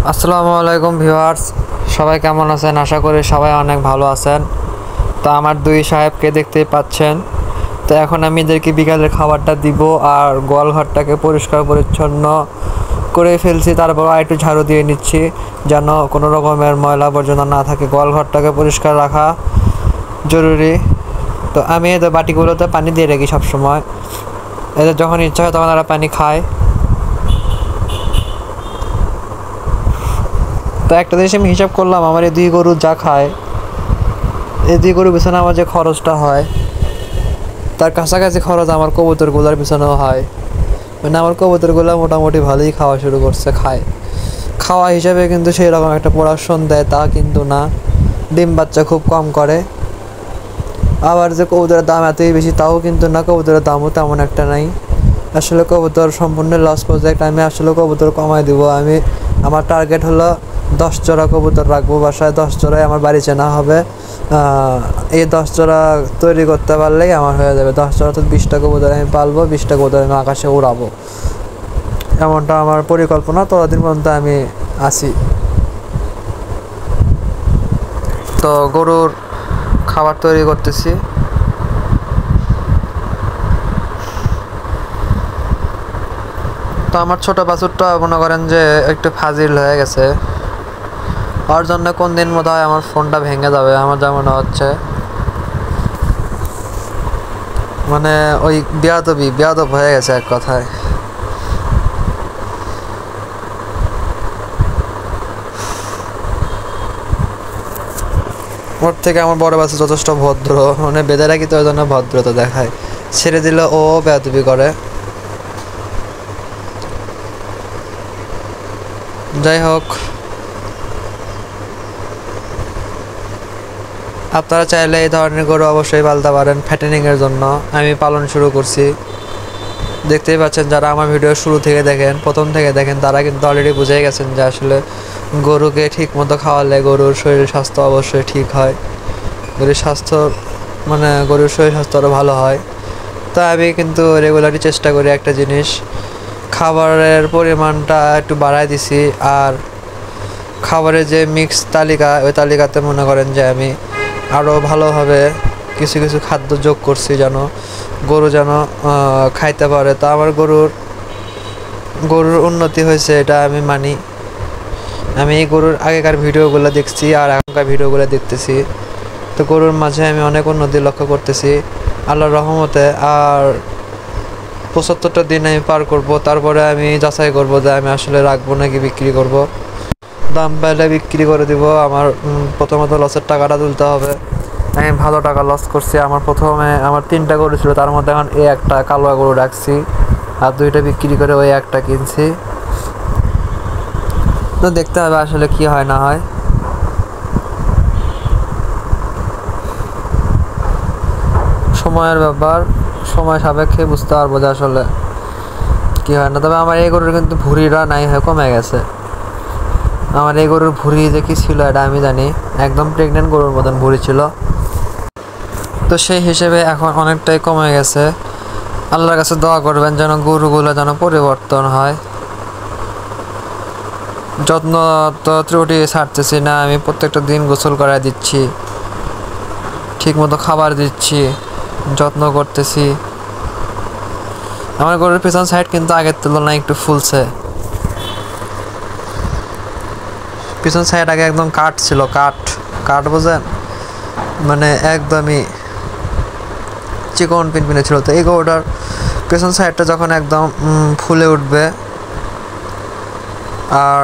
আসসালামু আলাইকুম ভিউয়ার্স, সবাই কেমন আছেন? আশা করি সবাই অনেক ভালো আছেন। তো আমার দুই সাহেবকে দেখতেই পাচ্ছেন। তো এখন আমি এদেরকে বিকালের খাবারটা দিব আর গোয়ালঘরটাকে পরিষ্কার পরিচ্ছন্ন করে ফেলছি। তারপর একটু ঝাড়ু দিয়ে নিচ্ছি যেন কোনো রকমের ময়লা আবর্জনা না থাকে। গোয়ালঘরটাকে পরিষ্কার রাখা জরুরি। তো আমি এদের বাটিগুলোতে পানি দিয়ে রাখি সবসময়। এদের যখন ইচ্ছা হয় তখন তারা পানি খায়। তো একটা জিনিস আমি হিসাব করলাম, আমার এই দুই গরু যা খায়, এই দুই গরুর পিছনে আমার যে খরচটা হয় তার কাছাকাছি খরচ আমার কবুতরগুলোর পিছনেও হয়। মানে আমার কবুতরগুলো মোটামুটি ভালোই খাওয়া শুরু করছে, খাওয়া হিসাবে কিন্তু সেই রকম একটা প্রোডাকশন দেয় তা কিন্তু না। ডিম বাচ্চা খুব কম করে। আবার যে কবুতরের দাম এতই বেশি তাও কিন্তু না, কবুতরের দামও তেমন একটা নাই। আসলে কবুতর সম্পূর্ণ লস প্রজেক্ট। আমি আসলে কবুতর কমাই দিব। আমার টার্গেট হলো 10 জোড়া কবুতর রাখবো বাসায়। 10 জোড়ায় আমার বাড়ি চেনা হবে। এই 10 জোড়া তৈরি করতে পারলেই আমার হয়ে যাবে। 10 জোড়া তো 20টা কবুতর আমি পালবো, 20টা কবুতর আমি আকাশে উড়াবো, এমনটা আমার পরিকল্পনা। ততদিন পর্যন্ত আমি আছি। তো গরুর খাবার তৈরি করতেছি। তো আমার ছোট বাছুরটা মনে করেন যে একটু ফাজিল হয়ে গেছে। ওর জন্য কোন দিন বোধ হয় আমার ফোনটা ভেঙে যাবে আমার যা মনে হচ্ছে। মানে ওই বেয়াদব হয়ে গেছে এক কথায়। ওর থেকে আমার বড় বাচ্চা যথেষ্ট ভদ্র, মানে বেঁধে রাখি তো ওই জন্য ভদ্রতা দেখায়। ছেড়ে দিলে ও বেয়াদবি করে। যাই হোক, আপনারা চাইলে এই ধরনের গরু অবশ্যই পালতে পারেন ফ্যাটেনিংয়ের জন্য। আমি পালন শুরু করছি। দেখতেই পাচ্ছেন, যারা আমার ভিডিও শুরু থেকে দেখেন, প্রথম থেকে দেখেন, তারা কিন্তু অলরেডি বুঝে গেছেন যে আসলে গরুকে ঠিক মতো খাওয়ালে গরুর শরীর স্বাস্থ্য অবশ্যই ঠিক হয়। গরুর শরীর স্বাস্থ্য আরও ভালো হয়। তো আমি কিন্তু রেগুলারই চেষ্টা করি একটা জিনিস, খাবারের পরিমাণটা একটু বাড়ায় দিছি। আর খাবারের যে মিক্স তালিকা, ওই তালিকাতে মনে করেন যে আমি আরও ভালোভাবে কিছু কিছু খাদ্য যোগ করছি যেন গরু খাইতে পারে। তো আমার গরুর উন্নতি হয়েছে, এটা আমি মানি। আমি এই গরুর আগেকার ভিডিওগুলো দেখছি আর এখনকার ভিডিওগুলো দেখতেছি। তো গরুর মাঝে আমি অনেক উন্নতি লক্ষ্য করতেছি আল্লাহর রহমতে। আর 75টা দিন আমি পার করব, তারপরে আমি যাচাই করব যে আমি আসলে রাখবো নাকি বিক্রি করব। দাম পাইলে বিক্রি করে দিব। প্রথমত লসের টাকাটা তুলতে হবে। আমি ভালো টাকা লস করছি। প্রথমে আমার 3টা গরু ছিল, তার মধ্যে এখন এই একটা কালোয়া গরু রাখছি আর 2টা বিক্রি করে ওই একটা কিনছি। তো দেখতে হবে আসলে কি হয় না হয়। সময়ের ব্যাপার, সময় সাপেক্ষে বুঝতে পারবো যে আসলে কি হয় না। তবে আমার এই গরুর কিন্তু ভুঁড়িটা নাই হয়ে কমে গেছে। আমার এই গরুর ভুঁড়ি যে কি ছিল এটা আমি জানি, একদম প্রেগনেন্ট গরুর মতন ভুঁড়ি ছিল। তো সেই হিসেবে এখন অনেকটাই কমে গেছে। আল্লাহর কাছে দোয়া করবেন যেন গরুগুলো যেন পরিবর্তন হয়। যত্ন তো ত্রুটি ছাড়তেছি না, আমি প্রত্যেকটা দিন গোসল করায় দিচ্ছি, ঠিকমতো খাবার দিচ্ছি, যত্ন করতেছি। আমার গরুর পিছন সাইড কিন্তু আগের তুলনায় একটু ফুলছে। পিছন সাইড আগে একদম কাঠ ছিল, কাঠ বোঝেন, মানে একদমই চিকন পিনপিনে ছিল। তো এই গরুটার পেছন সাইডটা যখন একদম ফুলে উঠবে আর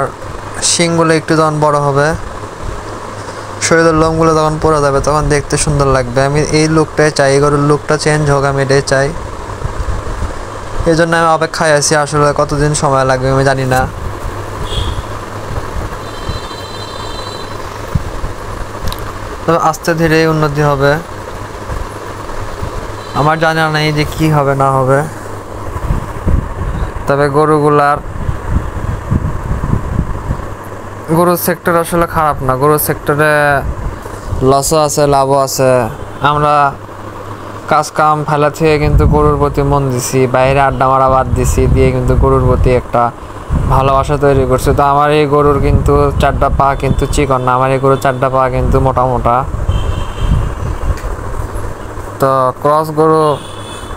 শিংগুলো একটু যখন বড় হবে, শরীরের লোমগুলো যখন পড়ে যাবে, তখন দেখতে সুন্দর লাগবে। আমি এই লুকটাই চাই, এই গরুর লুকটা চেঞ্জ হোক, আমি এটাই চাই। এই জন্য আমি অপেক্ষায় আছি। আসলে কতদিন সময় লাগবে আমি জানি না। তবে আস্তে ধীরে উন্নতি হবে। আমার জানা নেই যে কি হবে না হবে। তবে গরুর সেক্টর আসলে খারাপ না। গরুর সেক্টরে লসও আছে, লাভও আছে। আমরা কাজ কাম ফেলা থেকে কিন্তু গরুর প্রতি মন দিছি, বাইরে আড্ডা মারা বাদ দিছি, দিয়ে কিন্তু গরুর প্রতি একটা ভালোবাসা তৈরি করছে। তো আমার এই গরুর কিন্তু 4টা পা কিন্তু চিকন না, আমার এই গরুর 4টা পা কিন্তু মোটা মোটা। তো ক্রস গরু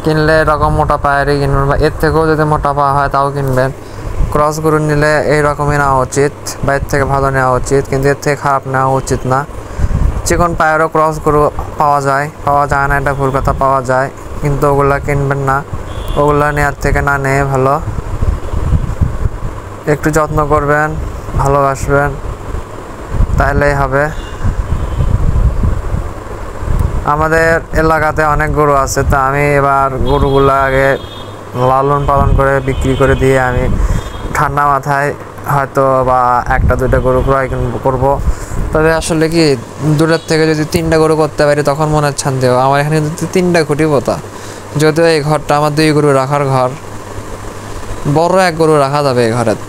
কিনলে এরকম মোটা পায়েরই কিনবেন, বা এর থেকেও যদি মোটা পা হয় তাও কিনবেন। ক্রস গরু নিলে এইরকমই নেওয়া উচিত, বা এর থেকে ভালো নেওয়া উচিত, কিন্তু এর থেকে খারাপ নেওয়া উচিত না। চিকন পায়েরও ক্রস গরু পাওয়া যায় না এটা ভুল কথা, পাওয়া যায়, কিন্তু ওগুলা কিনবেন না, ওগুলা নেওয়ার থেকে না নিয়ে ভালো। একটু যত্ন করবেন, ভালোবাসবেন, তাহলেই হবে। আমাদের এলাকাতে অনেক গরু আছে, তো আমি এবার গরুগুলো আগে লালন পালন করে বিক্রি করে দিয়ে আমি ঠান্ডা মাথায় হয়তো বা 1-2টা গরু ক্রয় করবো। তবে আসলে কি, 2টার থেকে যদি 3টা গরু করতে পারি তখন মনে হচ্ছে শান্তি হবে। আমার এখানে কিন্তু 3টা খুঁটি পোতা, যদিও এই ঘরটা আমার 2 গরু রাখার ঘর, বড় 1 গরু রাখা যাবে এই ঘরের,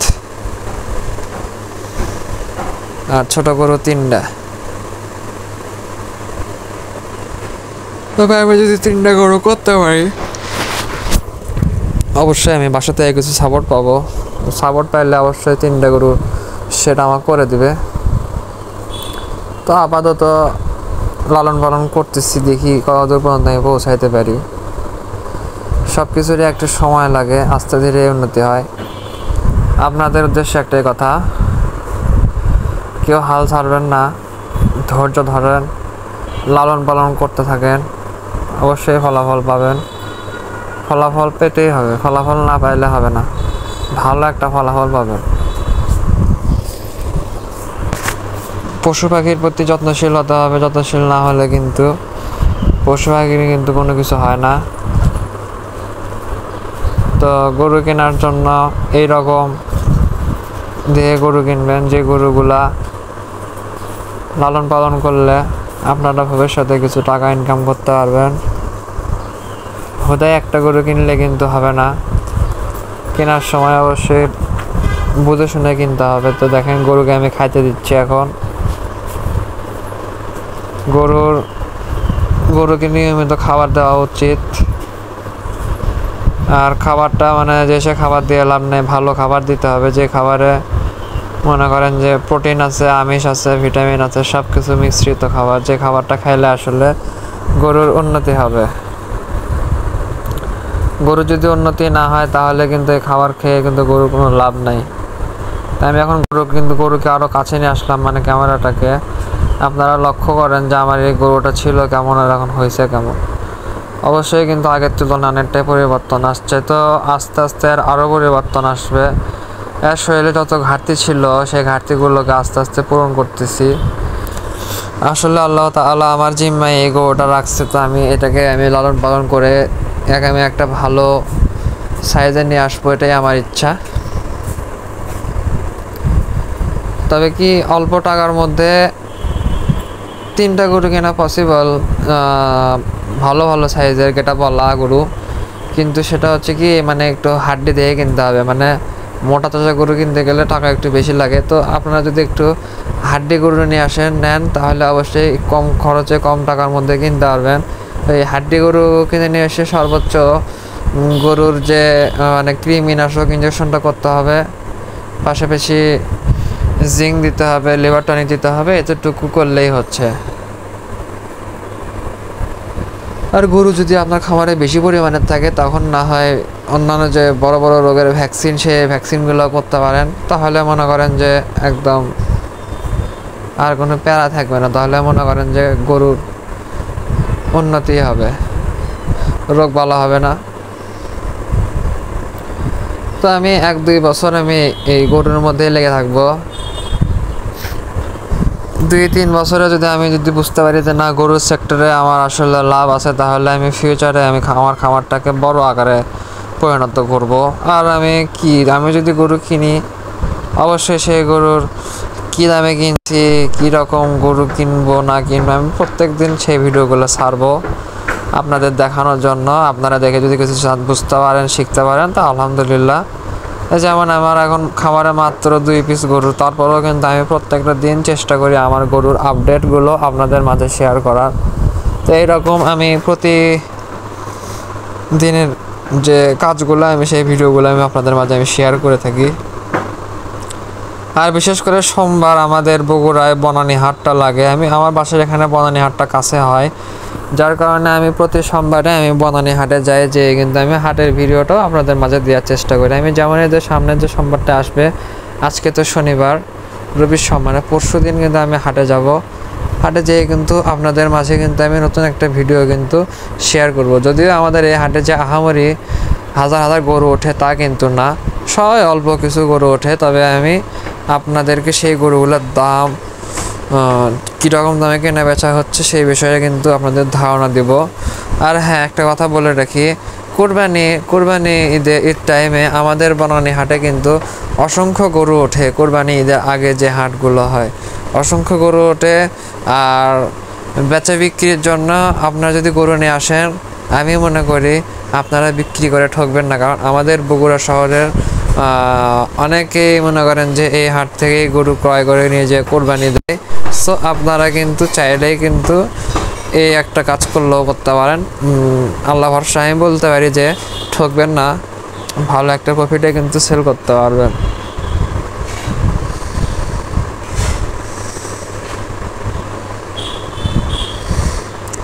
আর ছোট গরু 3টা। তবে আমি যদি 3টা গরু করতে পারি অবশ্যই আমি বাসা থেকে কিছু সাপোর্ট পাবো। সাপোর্ট পাইলে অবশ্যই 3টা গরু সেটা আমার করে দিবে। তো আপাতত লালন পালন করতেছি, দেখি কতদূর পর্যন্ত আমি পৌঁছাইতে পারি। সব কিছুরই একটা সময় লাগে, আস্তে ধীরে উন্নতি হয়। আপনাদের উদ্দেশ্যে একটাই কথা, কেউ হাল ছাড়বেন না, ধৈর্য ধরেন, লালন পালন করতে থাকেন, অবশ্যই ফলাফল পাবেন। ফলাফল পেতেই হবে, ফলাফল না পাইলে হবে না, ভালো একটা ফলাফল পাবেন। পশু পাখির প্রতি যত্নশীল হতে হবে, যত্নশীল না হলে কিন্তু পশু পাখির কিন্তু কোনো কিছু হয় না। তো গরু কেনার জন্য এই রকম দিয়ে গরু কিনবেন, যে গরুগুলা লালন পালন করলে আপনারা ভবিষ্যতে কিছু টাকা ইনকাম করতে পারবেন। হুদায় একটা গরু কিনলে কিন্তু হবে না, কেনার সময় অবশ্যই বুঝে শুনে কিনতে হবে। তো দেখেন গরুকে আমি খাইতে দিচ্ছি এখন। গরুকে নিয়মিত খাবার দেওয়া উচিত, আর খাবারটা মানে যে সে খাবার দিয়ে লাভ নেই, ভালো খাবার দিতে হবে, যে খাবারে মনে করেন যে প্রোটিন আছে, আমিষ আছে, ভিটামিন আছে, সব কিছু মিশ্রিত খাবার, যে খাবারটা খাইলে আসলে গরুর উন্নতি হবে। গরু যদি উন্নতি না হয় তাহলে কিন্তু এই খাবার খেয়ে কিন্তু গরুর কোনো লাভ নাই। তাই আমি এখন গরুকে আরও কাছে নিয়ে আসলাম, মানে ক্যামেরাটাকে। আপনারা লক্ষ্য করেন যে আমার এই গরুটা ছিল কেমন আর এখন হয়েছে কেমন। অবশ্যই কিন্তু আগের তুলনায় অনেকটাই পরিবর্তন আসছে। তো আস্তে আস্তে আরও পরিবর্তন আসবে। এর শরীরে যত ঘাটতি ছিল সেই ঘাটতিগুলোকে আস্তে আস্তে পূরণ করতেছি। আসলে আল্লাহ তাআলা আমার জিম্মায় এই গরুটা রাখছে, তো আমি এটাকে লালন পালন করে আমি একটা ভালো সাইজে নিয়ে আসবো, এটাই আমার ইচ্ছা। তবে কি অল্প টাকার মধ্যে 3টা গরু কেনা পসিবল, ভালো ভালো সাইজের যেটা বলা গরু, কিন্তু সেটা হচ্ছে কি মানে একটু হাড্ডি দিয়ে কিনতে হবে, মানে মোটা তাজা গরু কিনতে গেলে টাকা একটু বেশি লাগে। তো আপনারা যদি একটু হাড্ডি গরু নিয়ে নেন তাহলে অবশ্যই কম খরচে কম টাকার মধ্যে কিনতে পারবেন। এই হাড্ডি গরু কিনে নিয়ে এসে সর্বোচ্চ গরুর যে মানে কৃমিনাশক ইঞ্জেকশনটা করতে হবে, পাশাপাশি জিঙ্ক দিতে হবে, লিভার টনিক দিতে হবে, এতটুকু করলেই হচ্ছে। আর গরু যদি আপনার খামারে বেশি পরিমাণে থাকে তখন না হয় অন্যান্য যে বড় বড় রোগের ভ্যাকসিন, সে ভ্যাকসিনগুলো করতে পারেন, তাহলে মনে করেন যে একদম আর কোনো প্যারা থাকবে না, তাহলে মনে করেন যে গরুর উন্নতি হবে, রোগ ভালো হবে না। তো আমি 1-2 বছর আমি এই গরুর মধ্যেই লেগে থাকবো। 2-3 বছরে যদি বুঝতে পারি যে না, গরুর সেক্টরে আমার আসলে লাভ আছে, তাহলে আমি ফিউচারে আমার খামারটাকে বড় আকারে পরিণত করব। আর আমি যদি গরু কিনি অবশ্যই সেই গরুর কী দামে কিনছি, কী রকম গরু কিনবো না কিনবো, আমি প্রত্যেক দিন সেই ভিডিওগুলো ছাড়বো আপনাদের দেখানোর জন্য। আপনারা দেখে যদি কিছু বুঝতে পারেন, শিখতে পারেন, তা আলহামদুলিল্লাহ। যেমন আমার এখন খামারে মাত্র 2 পিস গরু, তারপরেও কিন্তু আমি প্রত্যেকটা দিন চেষ্টা করি আমার গরুর আপডেটগুলো আপনাদের মাঝে শেয়ার করার। তো এইরকম আমি প্রতি দিনের যে কাজগুলো, আমি সেই ভিডিওগুলো আপনাদের মাঝে শেয়ার করে থাকি। আর বিশেষ করে সোমবার আমাদের বগুড়ায় বনানী হাটটা লাগে। আমার বাসার এখানে বনানী হাটটা কাছে হয়, যার কারণে আমি প্রতি সোমবারে আমি বনানী হাটে যাই, যে কিন্তু আমি হাটের ভিডিওটাও আপনাদের মাঝে দেওয়ার চেষ্টা করি। আমি যেমন যে সামনের যে সোমবারটা আসবে, আজকে তো শনিবার, রবির সোমবারে পরশু দিন কিন্তু আমি হাটে যাব। হাটে যেয়ে কিন্তু আপনাদের মাঝে কিন্তু আমি নতুন একটা ভিডিও কিন্তু শেয়ার করব। যদিও আমাদের এই হাটে যে আহামরি হাজার হাজার গরু ওঠে তা কিন্তু না, সবাই অল্প কিছু গরু ওঠে। তবে আমি আপনাদেরকে সেই গরুগুলোর দাম, কীরকম দামে কেনা বেচা হচ্ছে সেই বিষয়ে কিন্তু আপনাদের ধারণা দিব। আর হ্যাঁ, একটা কথা বলে রাখি, কোরবানি ঈদ টাইমে আমাদের বনানী হাটে কিন্তু অসংখ্য গরু ওঠে। কোরবানি ঈদের আগে যে হাটগুলো হয়, অসংখ্য গরু ওঠে। আর বেচা বিক্রির জন্য আপনারা যদি গরু নিয়ে আসেন, আমি মনে করি আপনারা বিক্রি করে ঠকবেন না, কারণ আমাদের বগুড়া শহরের অনেকেই মনে করেন যে এই হাট থেকেই গরু ক্রয় করে নিয়ে যে কোরবানি দেয়। সো আপনারা কিন্তু চাইলেই কিন্তু এই একটা কাজ করলেও করতে পারেন। আল্লাহ ভরসা আমি বলতে পারি যে ঠকবেন না, ভালো একটা প্রফিটে কিন্তু সেল করতে পারবেন।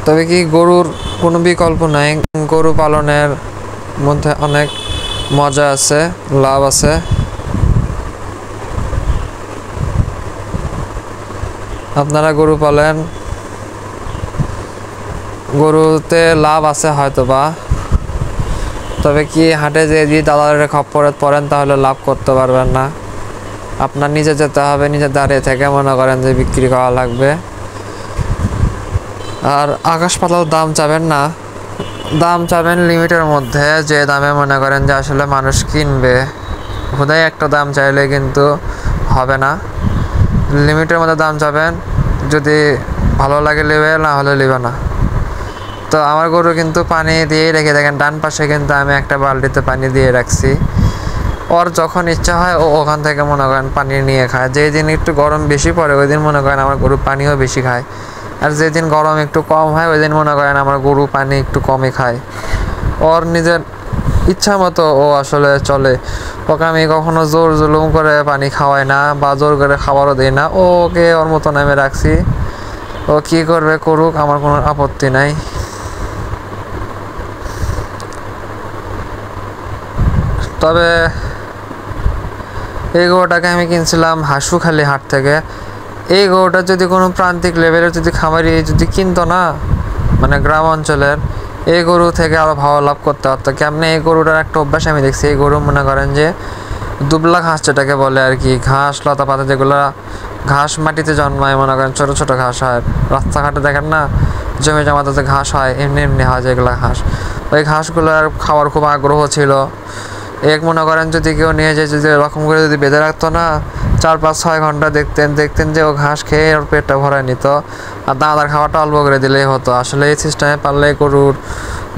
তবে কি গরুর কোনো বিকল্প নাই, গরু পালনের মধ্যে অনেক মজা আছে, লাভ আছে। আপনারা গরু পালেন, গরুতে লাভ আছে হয়তোবা, তবে কি হাটে যদি দালালের খপ্পরে পড়েন তাহলে লাভ করতে পারবেন না। আপনার নিজে যেতে হবে, নিজে দাঁড়িয়ে থেকে মনে করেন যে বিক্রি করা লাগবে। আর আকাশ পাতাল দাম চাবেন না, দাম চাবেন লিমিটের মধ্যে, যে দামে মনে করেন যে আসলে মানুষ কিনবে। হুদাই একটা দাম চাইলে কিন্তু হবে না, লিমিটের মধ্যে দাম চাবেন। যদি ভালো লাগে নেবে, না হলে নেবে না। তো আমার গরু কিন্তু পানি দিয়েই রেখে, দেখেন ডান পাশে কিন্তু আমি একটা বালতিতে পানি দিয়ে রাখছি। ওর যখন ইচ্ছা হয় ও ওখান থেকে মনে করেন পানি নিয়ে খায়। যেই দিন একটু গরম বেশি পড়ে ওই দিন মনে করেন আমার গরু পানিও বেশি খায়, আর যেদিন গরম একটু কম হয় ওই দিন মনে করেন আমার গরু পানি একটু কমই খায়। ওর নিজের ইচ্ছা মতো ও আসলে চলে। ওকে আমি কখনো জোর জুলুম করে পানি খাওয়াই না বা জোর করে খাবারও দিই না। ওকে ওর মতো নামে রাখছি, ও কী করবে করুক, আমার কোনো আপত্তি নাই। তবে এই গরুটাকে আমি কিনছিলাম হাসুখালি হাট থেকে। এই গরুটা যদি কোনো প্রান্তিক লেভেলের যদি খামারি যদি কিনতো না, মানে গ্রাম অঞ্চলের, এই গরু থেকে আরও ভালো লাভ করতে পারতো। কেমনি এই গরুটার একটা অভ্যাস আমি দেখছি, এই গরু মনে করেন যে দুবলা ঘাস যেটাকে বলে আর কি, ঘাস লতা পাতা যেগুলো ঘাস মাটিতে জন্মায়, মনে করেন ছোটো ছোটো ঘাস হয়, রাস্তাঘাটে দেখেন না জমি জমাতে ঘাস হয়, এমনি এমনি হয় যেগুলো ঘাস, ওই ঘাসগুলোর খাওয়ার খুব আগ্রহ ছিল। এক মনে করেন যদি কেউ নিয়ে যায়, যদি এরকম করে যদি বেঁধে রাখতো না, 4-5-6 ঘন্টা দেখতেন যে ও ঘাস খেয়ে ওর পেটটা ভরায় নিত, আর দানাদার খাওয়াটা অল্প করে দিলেই হতো। আসলে এই সিস্টেমে পারলে গরুর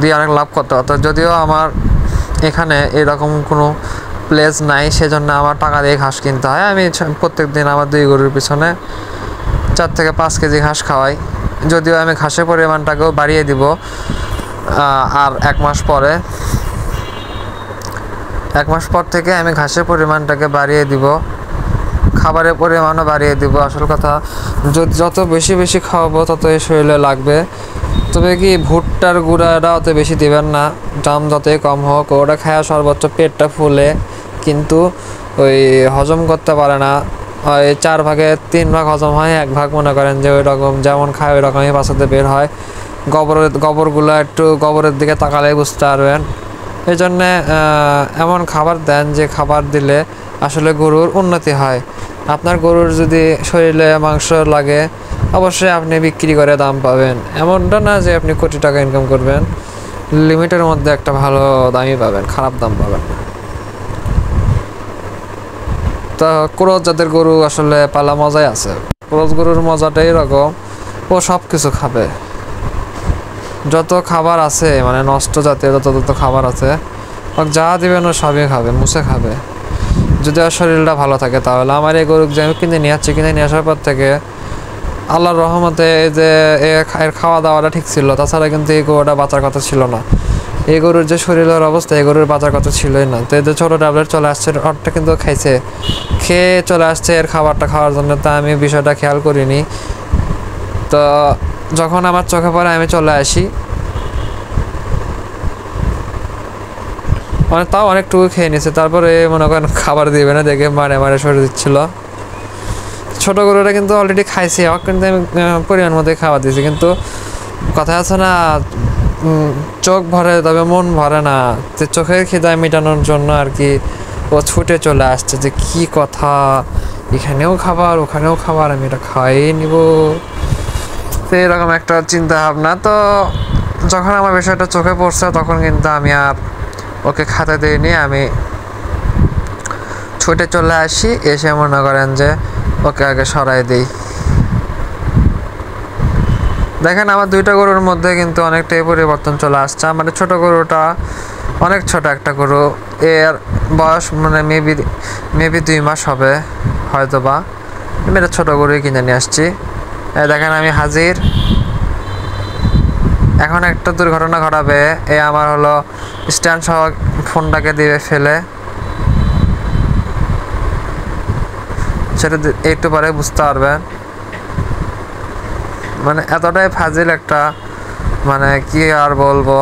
দিয়ে অনেক লাভ করতে হতো। যদিও আমার এখানে এরকম কোনো প্লেস নাই, সেজন্য আমার টাকা দিয়ে ঘাস কিনতে হয়। আমি প্রত্যেক দিন আমার 2 গরুর পিছনে 4 থেকে 5 কেজি ঘাস খাওয়াই। যদিও আমি ঘাসের পরিমাণটাকেও বাড়িয়ে দিব, আর 1 মাস পর থেকে আমি ঘাসের পরিমাণটাকে বাড়িয়ে দিব, খাবারের পরিমাণও বাড়িয়ে দিব। আসল কথা, যত বেশি বেশি খাওয়াবো ততই শরীরে লাগবে। তবে কি ভুট্টার গুঁড়াটা অত বেশি দিবেন না, দাম যতই কম হোক। ওটা খাওয়া সর্বোচ্চ পেটটা ফুলে, কিন্তু ওই হজম করতে পারে না। ওই 4 ভাগে 3 ভাগ হজম হয়, 1 ভাগ মনে করেন যে ওই রকম যেমন খায় ওই রকমই বাসাতে বের হয়। গোবরগুলো একটু গোবরের দিকে তাকালে বুঝতে পারবেন। এই জন্যে এমন খাবার দেন যে খাবার দিলে আসলে গরুর উন্নতি হয়। আপনার গরুর যদি শরীরে মাংস লাগে, অবশ্যই আপনি বিক্রি করে দাম পাবেন। এমনটা না যে আপনি কোটি টাকা ইনকাম করবেন, লিমিটের মধ্যে একটা ভালো দামই পাবেন, খারাপ দাম পাবেন না। তা ক্রস জাতের গরু আসলে পালা মজাই আছে। ক্রস গরুর মজাটাই এরকম, ও সব কিছু খাবে, যত খাবার আছে, মানে নষ্ট জাতীয় যত খাবার আছে যা দিবেন ও সবই খাবে, মুছে খাবে, যদি আর শরীরটা ভালো থাকে তাহলে। আমার এই গরু যে আমি কিনে নিয়ে আসার পর থেকে আল্লাহর রহমতে এই যে এর খাওয়া দাওয়াটা ঠিক ছিল, তাছাড়া কিন্তু এই গরুটা বাঁচার কথা ছিল না। এই গরুর যে শরীরের অবস্থা, এই গরুর বাজার কত ছিলই না। তো এদের ছোটো ট্যাবলেট চলে আসছে, ওরটা কিন্তু খাইছে, খেয়ে চলে আসছে এর খাবারটা খাওয়ার জন্য। তা আমি বিষয়টা খেয়াল করিনি। তো যখন আমার চোখে পড়ে আমি চলে আসি, মানে তাও অনেকটুকু খেয়ে নিছে। তারপরে মনে করেন খাবার দিবে না দেখে মারে মারে সরে দিচ্ছিলো। ছোটো গরুটা কিন্তু অলরেডি খাইছে, ওকে কিন্তু আমি পরিমাণ মধ্যে খাবার দিয়েছি। কিন্তু কথা আছে না, চোখ ভরে তবে মন ভরে না। তো চোখের খিদা মেটানোর জন্য আর কি ও ছুটে চলে আসছে যে কি কথা, এখানেও খাবার ওখানেও খাবার, আমি এটা খাইয়ে নিব। তো এরকম একটা চিন্তা ভাবনা। তো যখন আমার বিষয়টা চোখে পড়ছে তখন কিন্তু আমি আর ওকে খাতে দিইনি, আমি ছুটে চলে আসি। এসে মনে করেন যে ওকে আগে সরাই দিই। দেখেন আমার দুইটা গরুর মধ্যে কিন্তু অনেকটাই পরিবর্তন চলে আসছে। আমার ছোটো গরুটা অনেক ছোট একটা গরু, এর বয়স মানে মেবি 2 মাস হবে হয়তো বা। আমি একটা ছোটো গরুই কিনে নিয়ে আসছি। দেখেন আমি হাজির। এখন একটা দুর্ঘটনা ঘটাবে, আমার হলো স্ট্যান্ড সহ ফোনটাকে দিয়ে ফেলে, সেটা একটু পরে বুঝতে পারবেন। মানে এতটাই ফাজিল একটা, মানে কি আর বলবো।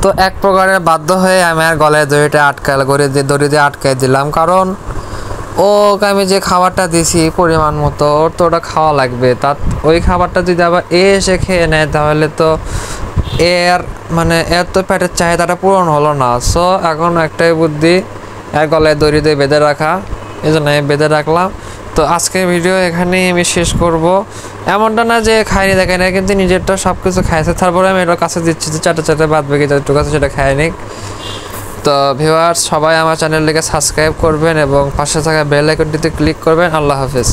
তো এক প্রকারের বাধ্য হয়ে আমি আর গলায় দড়ি দিয়ে আটকাই দিলাম, কারণ ওকে আমি যে খাবারটা দিছি পরিমাণ মতো, ওর তো ওটা খাওয়া লাগবে। তার ওই খাবারটা যদি আবার এসে খেয়ে নেয় তাহলে তো এর তো পেটের চাহিদাটা পূরণ হলো না। সো এখন একটাই বুদ্ধি, এক গলায় দড়ি দিয়ে বেঁধে রাখা, এই জন্য আমি বেঁধে রাখলাম। তো আজকের ভিডিও এখানেই আমি শেষ করব। এমনটা না যে খাইনি দেখাই না, কিন্তু নিজেরটা সব কিছু খাইছে, তারপরে আমি এটার কাছে দিচ্ছি যে চারটে বাদ বাকি যতটুকু আছে সেটা খায়নি। তো ভিউয়ার্স সবাই আমার চ্যানেলটিকে সাবস্ক্রাইব করবেন এবং পাশে থাকা বেল আইকনটিতে ক্লিক করবেন। আল্লাহ হাফেজ।